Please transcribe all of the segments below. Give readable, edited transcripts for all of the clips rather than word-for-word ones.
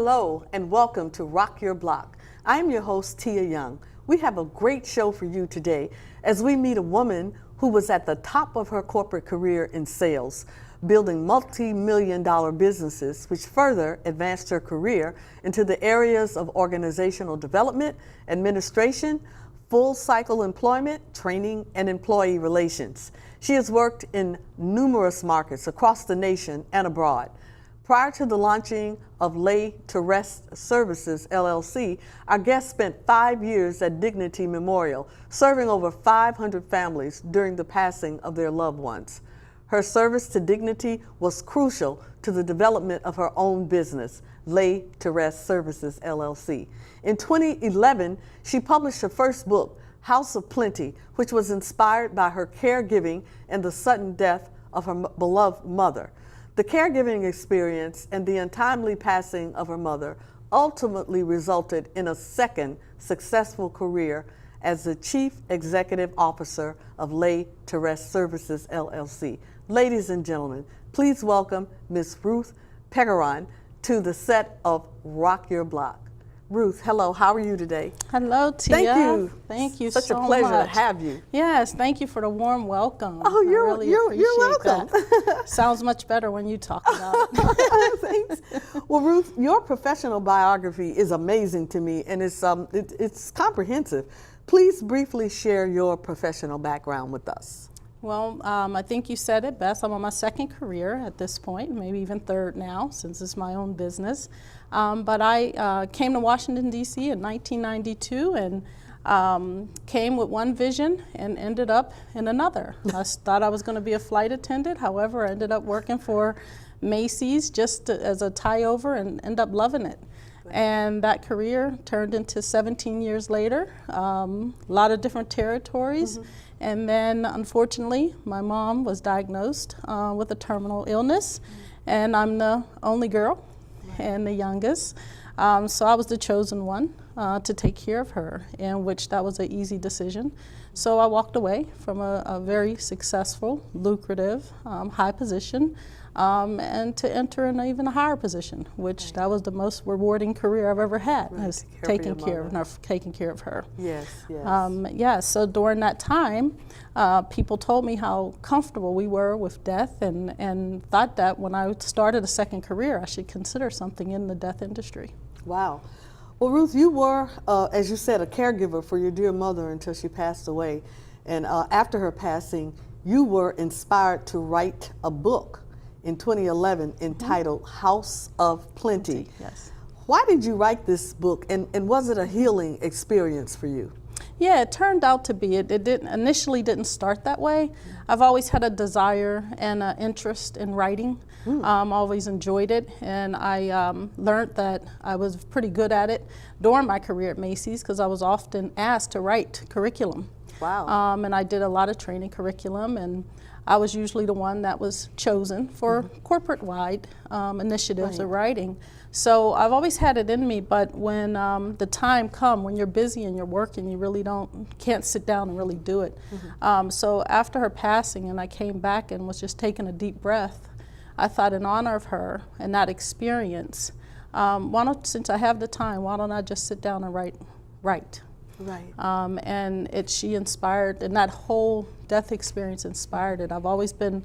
Hello and welcome to Rock Your Block. I'm your host, Tia Young. We have a great show for you today as we meet a woman who was at the top of her corporate career in sales, building multi-million-dollar businesses, which further advanced her career into the areas of organizational development, administration, full cycle employment, training, and employee relations. She has worked in numerous markets across the nation and abroad. Prior to the launching of Lay to Rest Services, LLC, our guest spent 5 years at Dignity Memorial, serving over 500 families during the passing of their loved ones. Her service to Dignity was crucial to the development of her own business, Lay to Rest Services, LLC. In 2011, she published her first book, House of Plenty, which was inspired by her caregiving and the sudden death of her beloved mother. The caregiving experience and the untimely passing of her mother ultimately resulted in a second successful career as the Chief Executive Officer of Lay to Rest Services, LLC. Ladies and gentlemen, please welcome Ms. Ruth Pegeron to the set of Rock Your Block. Ruth, hello, how are you today? Hello, Tia. Thank you. Thank you so much. Such a pleasure to have you. Yes, thank you for the warm welcome. Oh, you're welcome. That. Sounds much better when you talk about it. Thanks. Well, Ruth, your professional biography is amazing to me, and it's comprehensive. Please briefly share your professional background with us. Well, I think you said it best. I'm on my second career at this point, maybe even third now, since it's my own business. But I came to Washington, D.C. in 1992 and came with one vision and ended up in another. I thought I was going to be a flight attendant. However, I ended up working for Macy's just as a tie-over and ended up loving it. And that career turned into 17 years later, a lot of different territories. Mm-hmm. And then, unfortunately, my mom was diagnosed with a terminal illness, and I'm the only girl and the youngest. So I was the chosen one to take care of her, in which that was an easy decision. So I walked away from a very successful, lucrative, high position, and to enter in even a higher position, which that was the most rewarding career I've ever had, is taking care of her. Yes, yes. Yeah, so during that time, people told me how comfortable we were with death and thought that when I started a second career, I should consider something in the death industry. Wow. Well, Ruth, you were, as you said, a caregiver for your dear mother until she passed away. And after her passing, you were inspired to write a book in 2011 entitled House of Plenty. Yes. Why did you write this book, and was it a healing experience for you? Yeah, it turned out to be. It initially didn't start that way. I've always had a desire and an interest in writing. Always enjoyed it, and I learned that I was pretty good at it during my career at Macy's because I was often asked to write curriculum. Wow. And I did a lot of training curriculum, and I was usually the one that was chosen for corporate-wide initiatives of writing. So I've always had it in me, but when the time comes, when you're busy and you're working, you really can't sit down and really do it. So after her passing and I came back and was just taking a deep breath, I thought in honor of her and that experience, since I have the time, why don't I just sit down and write? Right. And she inspired, and that whole death experience inspired it. I've always been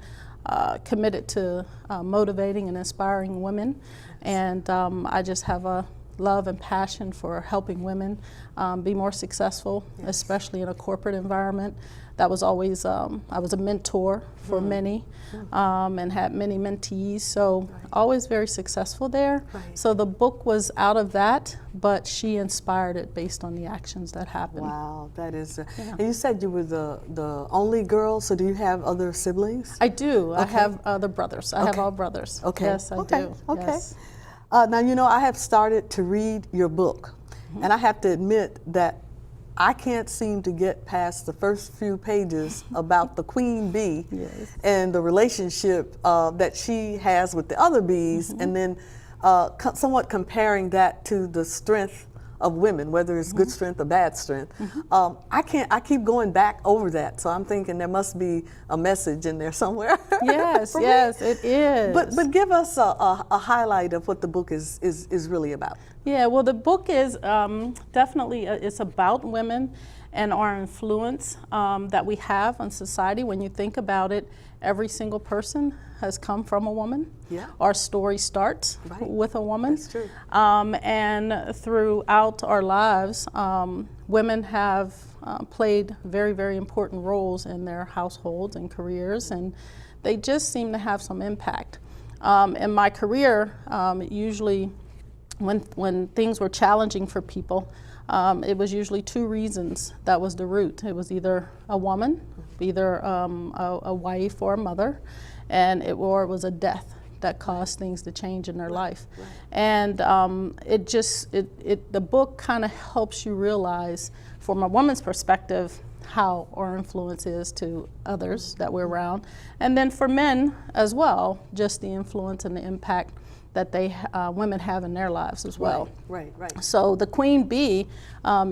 committed to motivating and inspiring women, and I just have a love and passion for helping women be more successful, especially in a corporate environment. That was always, I was a mentor for many and had many mentees, so always very successful there. So the book was out of that, but she inspired it based on the actions that happened. Wow, that is, and you said you were the only girl, so do you have other siblings? I do. I have other brothers. I have all brothers. Okay. Yes, I do. Okay. Yes. Now, you know, I have started to read your book, and I have to admit that I can't seem to get past the first few pages about the queen bee and the relationship that she has with the other bees, and then somewhat comparing that to the strength of women, whether it's good strength or bad strength. I keep going back over that, so I'm thinking there must be a message in there somewhere. Yes, yes, it is. But give us a highlight of what the book is really about. Yeah, well, the book is definitely, it's about women and our influence that we have on society. When you think about it, every single person has come from a woman. Yeah. Our story starts with a woman. That's true. And throughout our lives, women have played very, very important roles in their households and careers, and they just seem to have some impact. In my career, usually when things were challenging for people, it was usually two reasons that was the root. It was either a woman, either a wife or a mother, or it was a death that caused things to change in their life. Right. And the book kind of helps you realize, from a woman's perspective, how our influence is to others that we're around, and then for men as well, just the influence and the impact that women have in their lives as well. Right. So the queen bee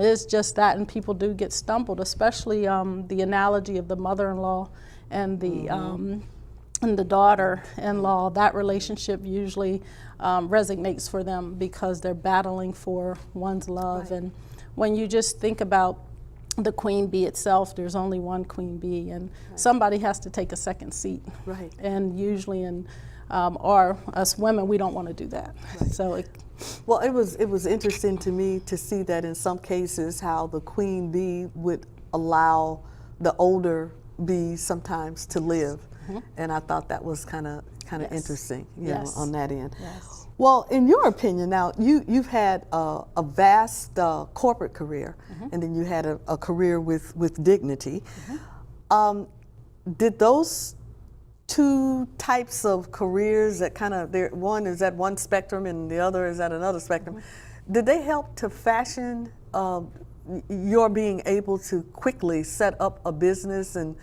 is just that, and people do get stumbled, especially the analogy of the mother-in-law and the daughter-in-law. That relationship usually resonates for them because they're battling for one's love. And when you just think about the queen bee itself, there's only one queen bee, and somebody has to take a second seat. Right. And usually us women, we don't want to do that. Right. So well, it was interesting to me to see that in some cases how the queen bee would allow the older bees sometimes to live, and I thought that was kind of interesting, you know, on that end. Yes. Well, in your opinion, now you've had a vast corporate career, and then you had a career with dignity. Did those two types of careers that one is at one spectrum and the other is at another spectrum, did they help to fashion your being able to quickly set up a business and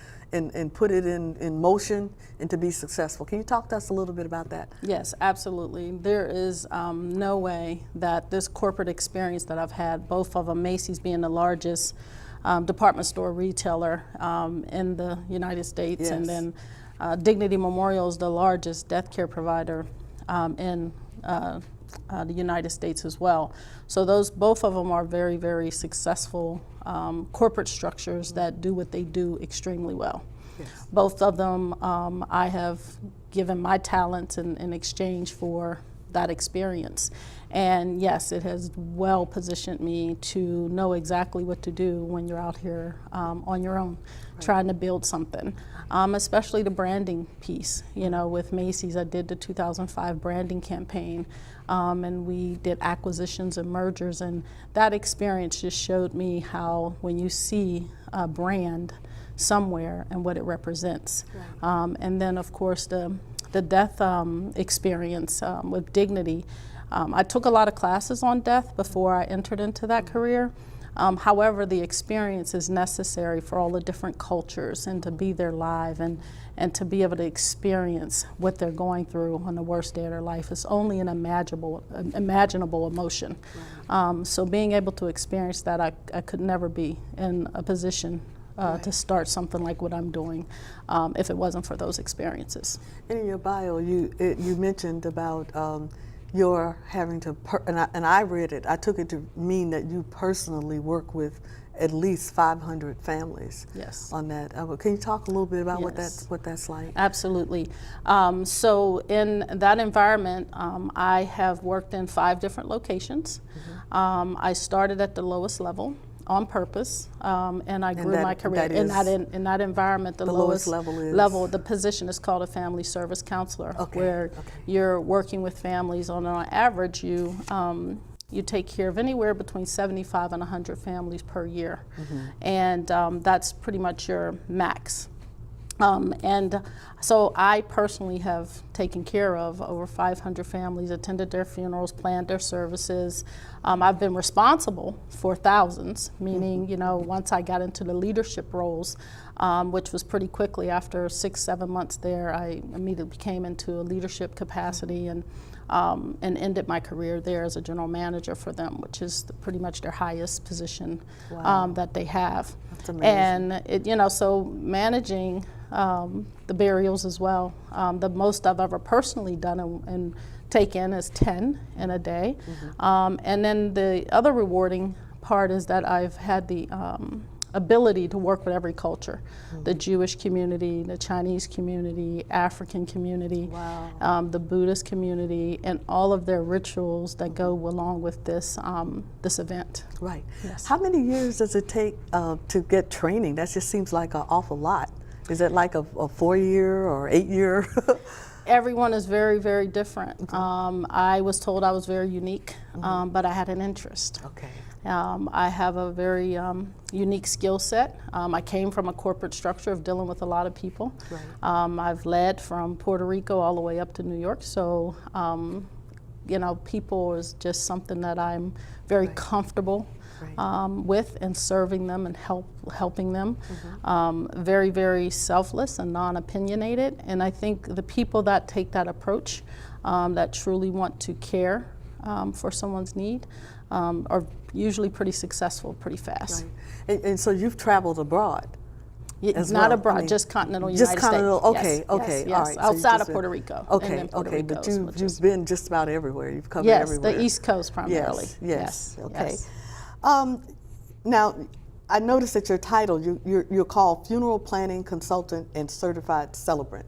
put it in motion and to be successful? Can you talk to us a little bit about that? Yes, absolutely. There is no way that this corporate experience that I've had, both of them, Macy's being the largest department store retailer in the United States, and then Dignity Memorial is the largest death care provider in the United States as well. So both of them are very, very successful corporate structures that do what they do extremely well. Yes. Both of them, I have given my talents in exchange for that experience. And yes, it has well positioned me to know exactly what to do when you're out here on your own, trying to build something. Especially the branding piece. You know, with Macy's, I did the 2005 branding campaign, and we did acquisitions and mergers, and that experience just showed me how when you see a brand somewhere and what it represents. And then, of course, the death experience with Dignity. I took a lot of classes on death before I entered into that career. However, the experience is necessary for all the different cultures, and to be there live and to be able to experience what they're going through on the worst day of their life is only an imaginable emotion. So being able to experience that, I could never be in a position to start something like what I'm doing if it wasn't for those experiences. And in your bio, you mentioned about you're having to, and I read it, I took it to mean that you personally work with at least 500 families. Yes. On that. Can you talk a little bit about what that's like? Absolutely. So in that environment, I have worked in 5 different locations. I started at the lowest level on purpose, and I grew my career in that environment. The lowest level, the position is called a family service counselor, where you're working with families. On average, you take care of anywhere between 75 and 100 families per year, and that's pretty much your max. And so I personally have taken care of over 500 families, attended their funerals, planned their services. I've been responsible for thousands, meaning, you know, once I got into the leadership roles, which was pretty quickly after 6-7 months there, I immediately came into a leadership capacity and ended my career there as a general manager for them, which is pretty much their highest position that they have. That's amazing. And it, you know, so managing the burials as well. The most I've ever personally done and taken is 10 in a day. And then the other rewarding part is that I've had the ability to work with every culture, the Jewish community, the Chinese community, African community, the Buddhist community, and all of their rituals that go along with this this event. Right. Yes. How many years does it take to get training? That just seems like an awful lot. Is it like a 4-year or 8-year? Everyone is very, very different. I was told I was very unique, but I had an interest. Okay. I have a very unique skill set. I came from a corporate structure of dealing with a lot of people. Right. I've led from Puerto Rico all the way up to New York, so you know, people is just something that I'm very comfortable with, and serving them and helping them. Very, very selfless and non-opinionated, and I think the people that take that approach, that truly want to care for someone's need, are usually pretty successful pretty fast. Right. And so you've traveled abroad? Not abroad, just continental United States. Just continental, okay, yes, okay, yes, all right. Outside So of Puerto Rico. Okay, and then Puerto okay, Rico, but you've been just about everywhere. You've covered everywhere. Yes, the East Coast primarily. Yes, okay. Yes. Now, I noticed that your title, you're called Funeral Planning Consultant and Certified Celebrant.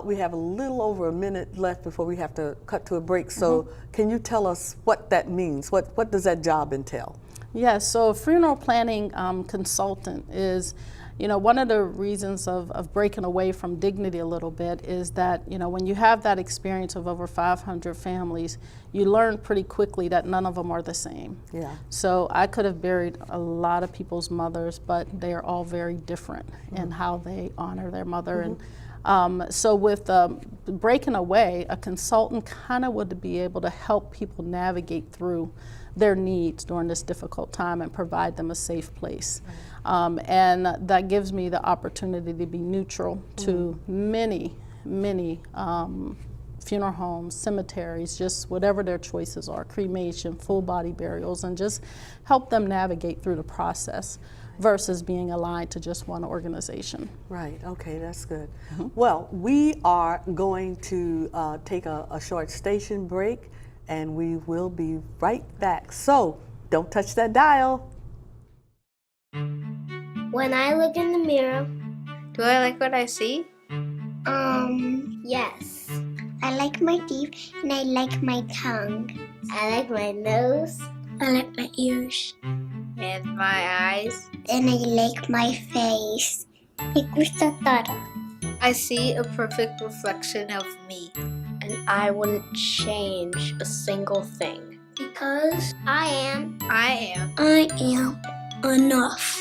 We have a little over a minute left before we have to cut to a break, so can you tell us what that means? What does that job entail? Yes, so a funeral planning consultant is, you know, one of the reasons of breaking away from dignity a little bit is that, you know, when you have that experience of over 500 families, you learn pretty quickly that none of them are the same. Yeah. So I could have buried a lot of people's mothers, but they are all very different in how they honor their mother. And so with breaking away, a consultant kind of would be able to help people navigate through their needs during this difficult time and provide them a safe place. And that gives me the opportunity to be neutral to many, many funeral homes, cemeteries, just whatever their choices are, cremation, full body burials, and just help them navigate through the process versus being aligned to just one organization. Right, okay, that's good. Well, we are going to take a short station break, and we will be right back. So don't touch that dial. When I look in the mirror, do I like what I see? Yes. I like my teeth and I like my tongue. I like my nose. I like my ears. And my eyes. And I like my face. Me gusta todo. I see a perfect reflection of me. And I wouldn't change a single thing. Because I am enough.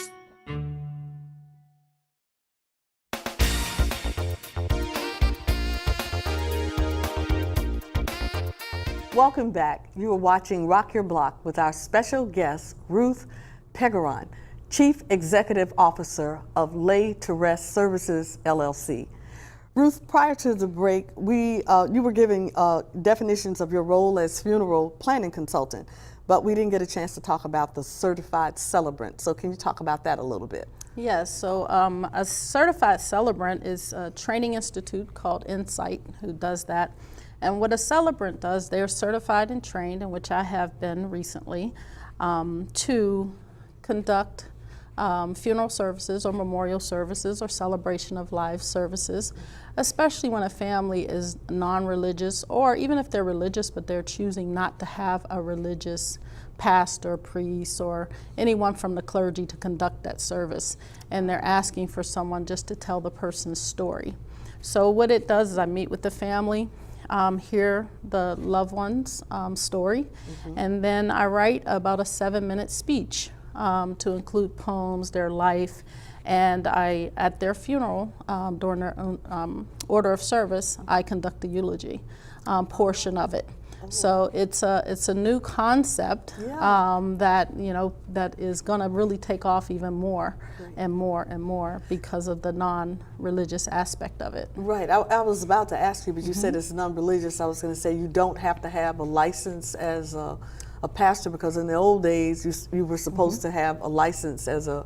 Welcome back. You are watching Rock Your Block with our special guest, Ruth Pegeron, Chief Executive Officer of Lay to Rest Services, LLC. Ruth, prior to the break, you were giving definitions of your role as funeral planning consultant, but we didn't get a chance to talk about the certified celebrant. So can you talk about that a little bit? Yes, so a certified celebrant is a training institute called Insight who does that. And what a celebrant does, they're certified and trained, in which I have been recently, to conduct funeral services or memorial services or celebration of life services, especially when a family is non-religious, or even if they're religious but they're choosing not to have a religious pastor, priest, or anyone from the clergy to conduct that service, and they're asking for someone just to tell the person's story. So what it does is I meet with the family, hear the loved one's story, and then I write about a 7-minute speech to include poems, their life, And at their funeral, during their order of service, I conduct the eulogy portion of it. So it's a new concept that is going to really take off even more and more and more because of the non-religious aspect of it. Right. I was about to ask you, but you said it's non-religious. I was going to say you don't have to have a license as a pastor, because in the old days you were supposed to have a license as a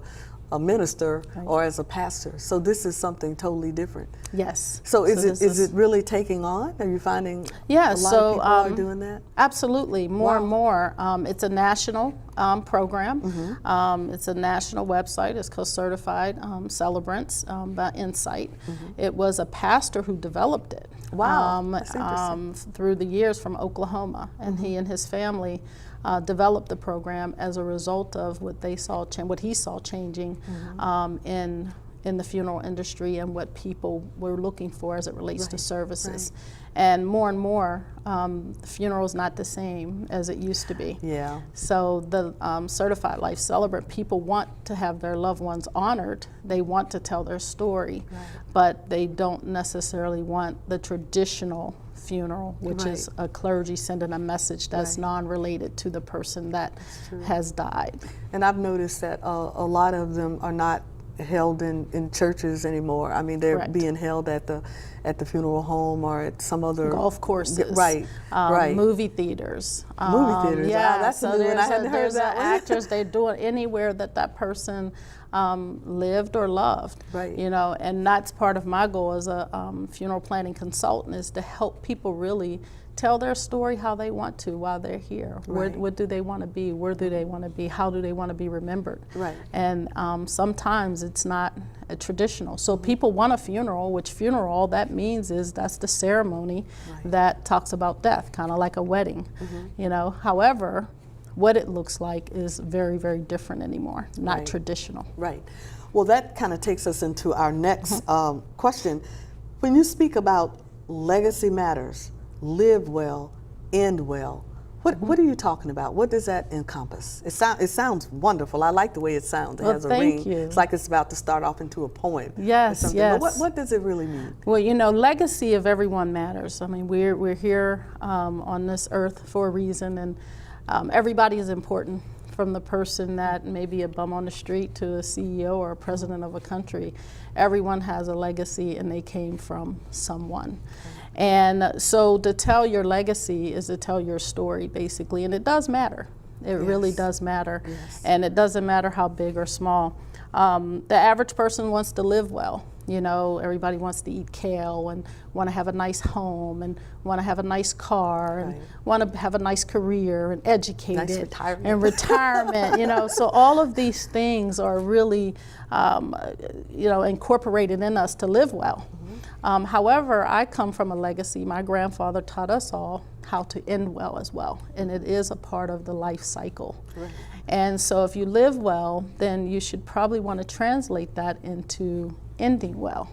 minister or as a pastor. So this is something totally different. Yes. So is it really taking on? Are you finding a lot of people are doing that? Absolutely, more and more. It's a national program. It's a national website. It's co-certified Celebrants by Insight. It was a pastor who developed it. Wow, that's interesting. Through the years from Oklahoma, and he and his family developed the program as a result of what they saw, what he saw changing in the funeral industry and what people were looking for as it relates to services. And more, the funeral is not the same as it used to be. Yeah. So the Certified Life Celebrant, people want to have their loved ones honored. They want to tell their story, but they don't necessarily want the traditional funeral, which is a clergy sending a message that's non-related to the person that has died. And I've noticed that a lot of them are not held in churches anymore. I mean, they're being held at the funeral home or at some other golf courses, movie theaters. Movie theaters. Yeah, that's so a new one. I hadn't heard that one. Actors, they do it anywhere that person lived or loved. You know, and that's part of my goal as a funeral planning consultant, is to help people really tell their story how they want to while they're here. What do they want to be? Where do they want to be? How do they want to be remembered? And sometimes it's not traditional. So people want a funeral, which funeral, all that means is that's the ceremony that talks about death, kind of like a wedding. You know, however, what it looks like is very, very different anymore, not traditional. Well, that kind of takes us into our next question. When you speak about legacy matters, live well, end well, what are you talking about? What does that encompass? It sounds wonderful. I like the way it sounds. It has a ring. It's like it's about to start off into a poem. Yes. But what does it really mean? Well, you know, legacy of everyone matters. I mean, we're here on this earth for a reason, and everybody is important, from the person that may be a bum on the street to a CEO or a president of a country. Everyone has a legacy, and they came from someone. And so to tell your legacy is to tell your story, basically, and it does matter. It really does matter, and it doesn't matter how big or small. The average person wants to live well. You know, everybody wants to eat kale and want to have a nice home and want to have a nice car and want to have a nice career and educated and retirement. You know, so all of these things are really, you know, incorporated in us to live well. However, I come from a legacy. My grandfather taught us all how to end well as well, and it is a part of the life cycle. And so if you live well, then you should probably want to translate that into ending well.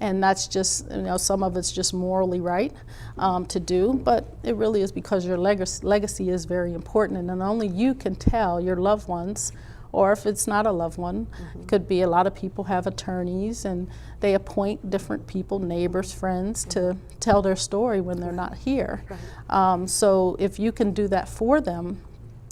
And that's just, you know, some of it's just morally right to do, but it really is because your legacy is very important, and then only you can tell your loved ones, or if it's not a loved one, it could be a lot of people have attorneys and they appoint different people, neighbors, friends, to tell their story when they're not here. So if you can do that for them,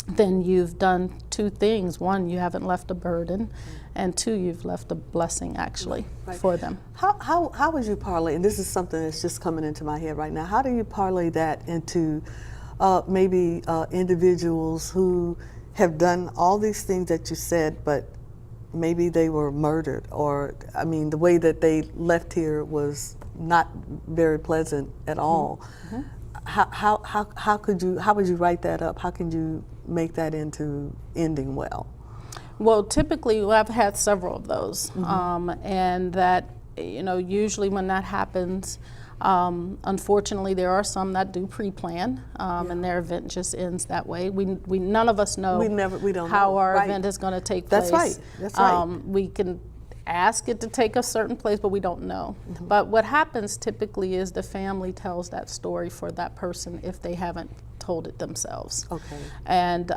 then you've done two things. One, you haven't left a burden, and two, you've left a blessing actually for them. How would you parlay, and this is something that's just coming into my head right now, how do you parlay that into maybe individuals who have done all these things that you said, but maybe they were murdered, or, I mean, the way that they left here was not very pleasant at all. How would you write that up? How can you make that into ending well? Well, typically, I've had several of those, and that, you know, usually when that happens, unfortunately, there are some that do pre-plan, and their event just ends that way. We none of us know we don't how know. our event is going to take place. That's right. We can ask it to take a certain place, but we don't know. But what happens typically is the family tells that story for that person if they haven't told it themselves. Okay. And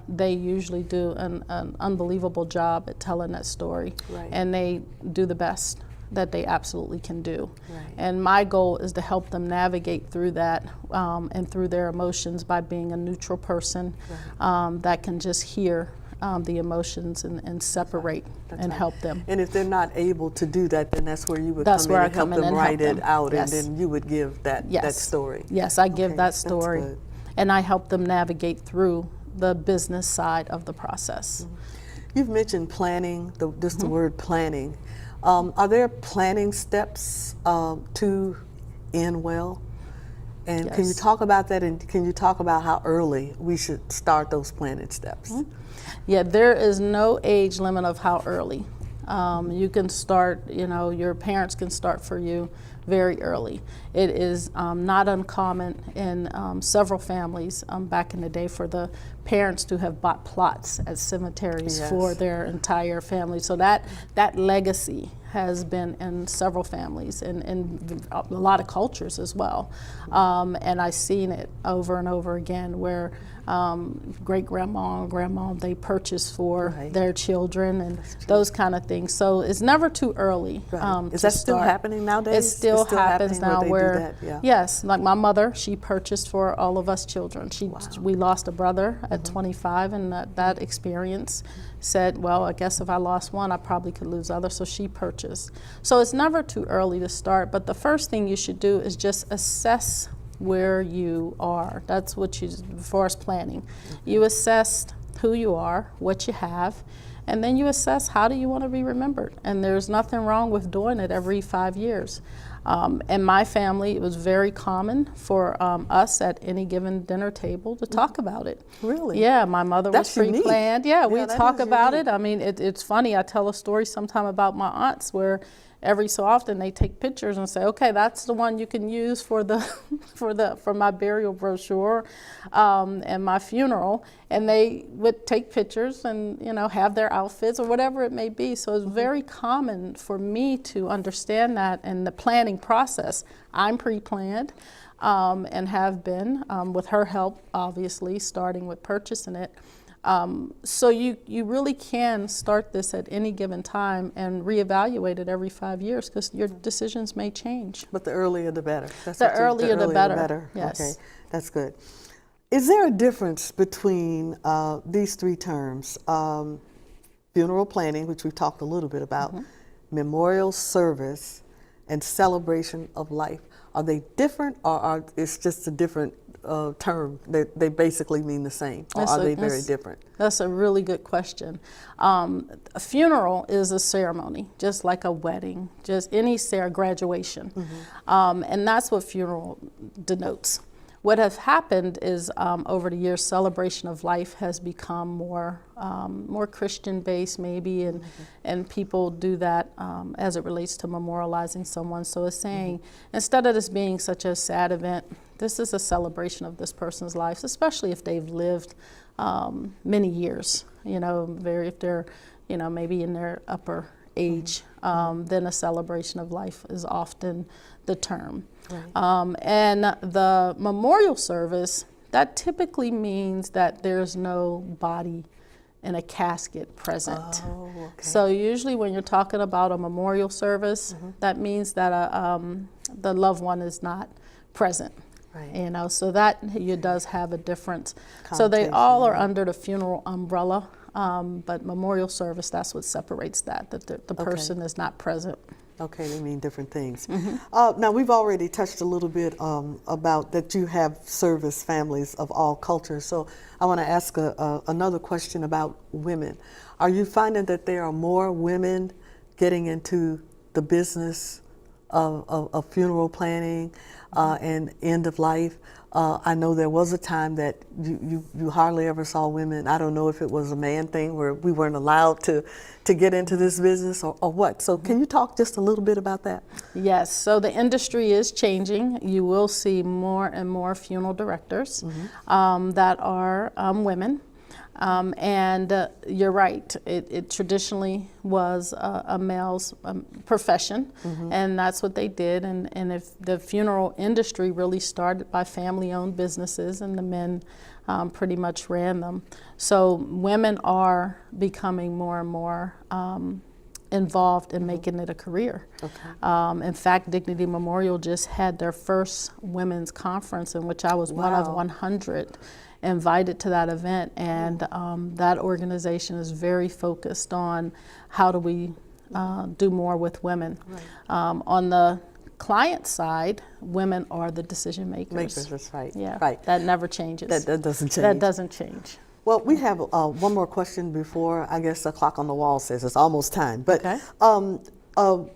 they usually do an unbelievable job at telling that story. Right. And they do the best that they absolutely can do. Right. And my goal is to help them navigate through that and through their emotions by being a neutral person that can just hear the emotions and separate and help them. And if they're not able to do that, then that's where you would That's come where in I and help come in them and write help it them. out, Yes. and then you would give that story. Yes, I give Okay, that that's story. good. And I help them navigate through the business side of the process. You've mentioned planning, just the word planning. Are there planning steps to end well? And can you Yes. talk about that, and can you talk about how early we should start those planning steps? Yeah, there is no age limit of how early. You can start, your parents can start for you very early. It is not uncommon in several families back in the day for the parents to have bought plots at cemeteries for their entire family. So that legacy has been in several families and in a lot of cultures as well. And I've seen it over and over again where great-grandma and grandma, they purchase for their children and those kind of things. So it's never too early Is that still happening nowadays? It still happens happening now they where, do that? yes, like my mother, she purchased for all of us children. We lost a brother at 25, and that experience said, well, I guess if I lost one, I probably could lose others, so she purchased. So it's never too early to start, but the first thing you should do is just assess where you are. That's what you, for us planning. You assess who you are, what you have, and then you assess how do you want to be remembered. And there's nothing wrong with doing it every 5 years. In my family, it was very common for us at any given dinner table to talk about it. Really? Yeah, my mother That's was unique. pre-planned. Yeah, we that talk is about unique. it. I mean, it's funny. I tell a story sometime about my aunts where every so often they take pictures and say, okay, that's the one you can use for the for my burial brochure and my funeral, and they would take pictures and have their outfits or whatever it may be. So it's very common for me to understand that in the planning process. I'm pre-planned and have been with her help, obviously, starting with purchasing it. So you really can start this at any given time and reevaluate it every 5 years because your decisions may change. But the earlier the better. That's The what earlier the better. Yes. Okay, that's good. Is there a difference between these three terms? Funeral planning, which we've talked a little bit about, memorial service, and celebration of life. Are they different, or it's just a different term? They basically mean the same, or are they very different? That's a really good question. A funeral is a ceremony, just like a wedding, just any graduation. And that's what funeral denotes. What has happened is over the years, celebration of life has become more Christian-based maybe, and people do that as it relates to memorializing someone. So it's saying, instead of this being such a sad event, this is a celebration of this person's life, especially if they've lived many years, if they're, maybe in their upper age, then a celebration of life is often the term. Right. And the memorial service, that typically means that there's no body in a casket present. Oh, okay. So usually when you're talking about a memorial service, that means that the loved one is not present. Right. So that does have a difference. So they all are under the funeral umbrella, but memorial service, that's what separates that the person is not present. Okay, they mean different things. Now, we've already touched a little bit about that you have service families of all cultures. So I want to ask another question about women. Are you finding that there are more women getting into the business of funeral planning and end of life? I know there was a time that you hardly ever saw women. I don't know if it was a man thing where we weren't allowed to get into this business or what. So can you talk just a little bit about that? Yes, so the industry is changing. You will see more and more funeral directors that are women. And you're right, it traditionally was a male's profession, and that's what they did. And if the funeral industry really started by family-owned businesses, and the men pretty much ran them. So women are becoming more and more involved in making it a career. Okay. In fact, Dignity Memorial just had their first women's conference, in which I was one of 100 invited to that event, and that organization is very focused on how do we do more with women. Right. On the client side, women are the decision makers. That's right. Yeah, right. That never changes. That doesn't change. That doesn't change. Well, we have one more question before, I guess the clock on the wall says it's almost time. But okay.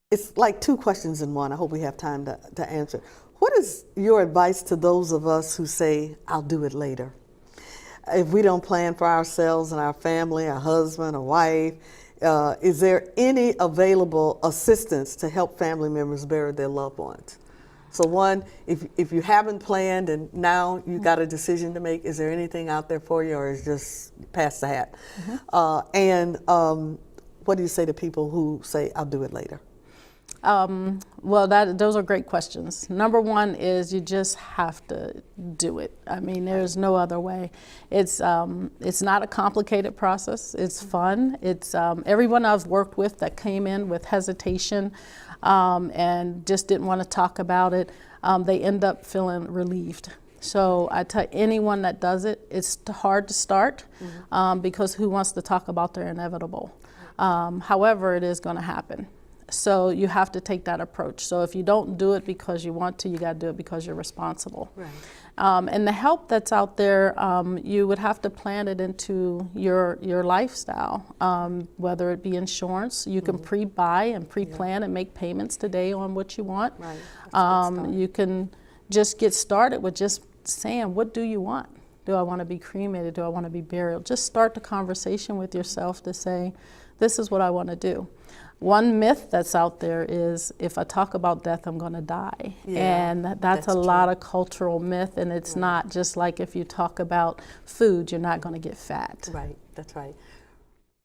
It's like two questions in one. I hope we have time to answer. What is your advice to those of us who say, I'll do it later? If we don't plan for ourselves and our family, our husband or wife, is there any available assistance to help family members bury their loved ones? So one, if you haven't planned and now you got a decision to make, is there anything out there for you, or is just pass the hat? And what do you say to people who say, I'll do it later? Well, those are great questions. Number one is you just have to do it. I mean, there's no other way. It's not a complicated process. It's fun. It's everyone I've worked with that came in with hesitation and just didn't want to talk about it, they end up feeling relieved. So I tell anyone that does it, it's hard to start because who wants to talk about their inevitable? However, it is going to happen. So you have to take that approach. So if you don't do it because you want to, you got to do it because you're responsible. Right. And the help that's out there, you would have to plan it into your lifestyle, whether it be insurance. You can pre-buy and pre-plan and make payments today on what you want. Right. You can just get started with just saying, what do you want? Do I want to be cremated? Do I want to be buried? Just start the conversation with yourself to say, this is what I want to do. One myth that's out there is if I talk about death, I'm going to die. Yeah, and that's a lot of cultural myth, and it's not just like if you talk about food, you're not going to get fat. Right, that's right.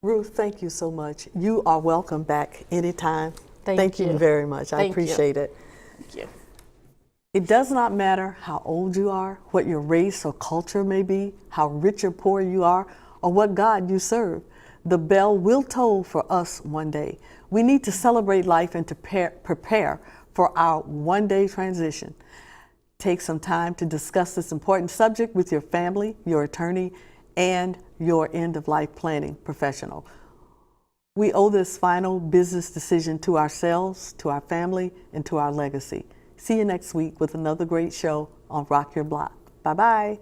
Ruth, thank you so much. You are welcome back anytime. Thank you very much. I appreciate it. Thank you. It does not matter how old you are, what your race or culture may be, how rich or poor you are, or what God you serve. The bell will toll for us one day. We need to celebrate life and to prepare for our one-day transition. Take some time to discuss this important subject with your family, your attorney, and your end-of-life planning professional. We owe this final business decision to ourselves, to our family, and to our legacy. See you next week with another great show on Rock Your Block. Bye-bye.